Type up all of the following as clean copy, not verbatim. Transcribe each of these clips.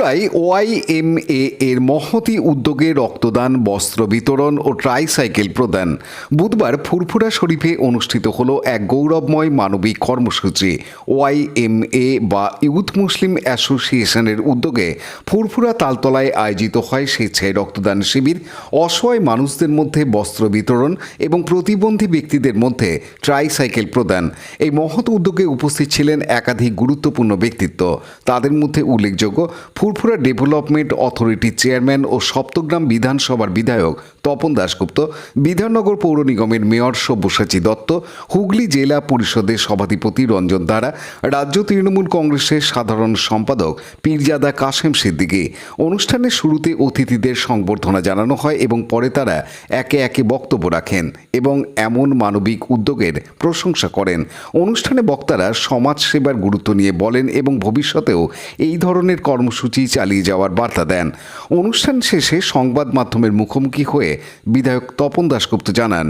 ফুরফুরায় OIMA এর মহতী উদ্যোগে রক্তদান, বস্ত্র বিতরণ ও ট্রাইসাইকেল প্রদান। বুধবার ফুরফুরা শরীফে অনুষ্ঠিত হল এক গৌরবময় মানবিক কর্মসূচি। OIMA বা ইউথ মুসলিম অ্যাসোসিয়েশনের উদ্যোগে ফুরফুরা তালতলায় আয়োজিত হয় স্বেচ্ছায় রক্তদান শিবির, অসহায় মানুষদের মধ্যে বস্ত্র বিতরণ এবং প্রতিবন্ধী ব্যক্তিদের মধ্যে ট্রাইসাইকেল প্রদান। এই মহৎ উদ্যোগে উপস্থিত ছিলেন একাধিক গুরুত্বপূর্ণ ব্যক্তিত্ব। তাদের মধ্যে উল্লেখযোগ্য ফুরফুরা ডেভেলপমেন্ট অথরিটির চেয়ারম্যান ও সপ্তগ্রাম বিধানসভার বিধায়ক তপন দাশগুপ্ত, বিধাননগর পৌর নিগমের মেয়র সব্যসাচী দত্ত, হুগলি জেলা পরিষদের সভাধিপতি রঞ্জন দারা, রাজ্য তৃণমূল কংগ্রেসের সাধারণ সম্পাদক পীরজাদা কাশেম সিদ্দিকী। অনুষ্ঠানের শুরুতে অতিথিদের সংবর্ধনা জানানো হয় এবং পরে তারা একে একে বক্তব্য রাখেন এবং এমন মানবিক উদ্যোগের প্রশংসা করেন। অনুষ্ঠানে বক্তারা সমাজ সেবার গুরুত্ব নিয়ে বলেন এবং ভবিষ্যতেও এই ধরনের কর্মসূচি চালিয়ে যাওয়ার বার্তা দেন। অনুষ্ঠান শেষে সংবাদ মাধ্যমের মুখোমুখি হয়ে বিধায়ক তপন দাশগুপ্ত জানান,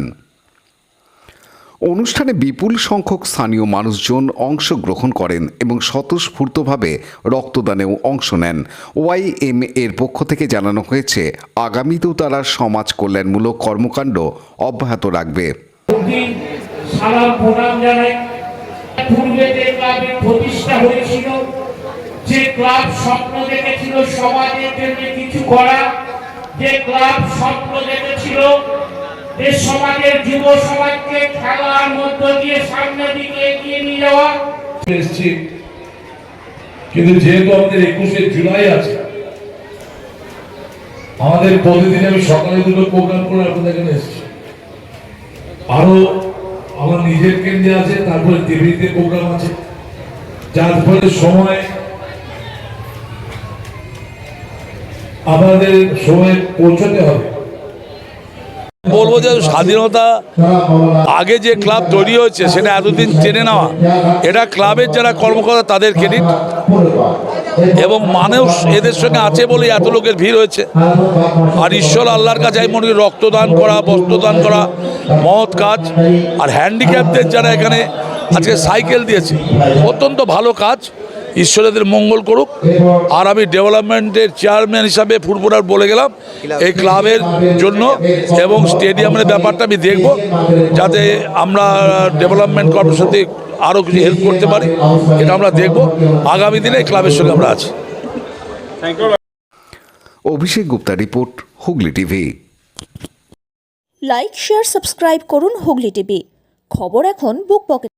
অনুষ্ঠানে বিপুল সংখ্যক স্থানীয় মানুষজন অংশগ্রহণ করেন এবং স্বতঃস্ফূর্তভাবে রক্তদানেও অংশ নেন। OIMA এর পক্ষ থেকে জানানো হয়েছে, আগামীতেও তারা সমাজ কল্যাণমূলক কর্মকাণ্ড অব্যাহত রাখবে। যে ক্লাব স্বপ্ন দেখেছিল সমাজের জন্য কিছু করা, যে ক্লাব স্বপ্ন দেখেছিল যে সমাজের যুব সমাজকে খেলার মধ্য দিয়ে সামনের দিকে এগিয়ে নিয়ে যাওয়া। কিন্তু যেহেতু আমাদের 21শে জুলাই আছে, আমাদের প্রতিদিন আমি সকালে দুটো প্রোগ্রাম করে আপনাদের এখানে এসেছি। আরো আমার নিজের কেন্দ্রে আছে, তারপরে টিভিতে প্রোগ্রাম আছে, যার ফলে সময় আমাদের সময় পৌঁছতে হবে। বলবো যে স্বাধীনতা আগে যে ক্লাব তৈরি হয়েছে সেটা এতদিন টেনে নেওয়া, এটা ক্লাবের যারা কর্মকর্তা তাদের ক্রেডিট, এবং মানুষ এদের সঙ্গে আছে বলে এত লোকের ভিড় হয়েছে। আর ঈশ্বর আল্লাহর কাছে আমি মনে করি রক্তদান করা, বস্ত্রদান করা মহৎ কাজ। আর হ্যান্ডিক্যাপদের যারা এখানে আজকে সাইকেল দিয়েছে, অত্যন্ত ভালো কাজ। ঈশ্বরেদের মঙ্গল করুক। আর আমি ডেভেলপমেন্টের চেয়ারম্যান হিসাবে ফুরফুরার বলে গেলাম এই ক্লাবের জন্য, এবং স্টেডিয়ামের ব্যাপারটা আমি দেখব যাতে আমরা ডেভেলপমেন্ট কর্মের সাথে আরও কিছু হেল্প করতে পারি, এটা আমরা দেখব। আগামী দিনে এই ক্লাবের সঙ্গে আমরা আছি। Abhishek Gupta report, Hooghly TV. Like, share, subscribe করুন হুগলি টিভি। খবর এখন বুক পকেট।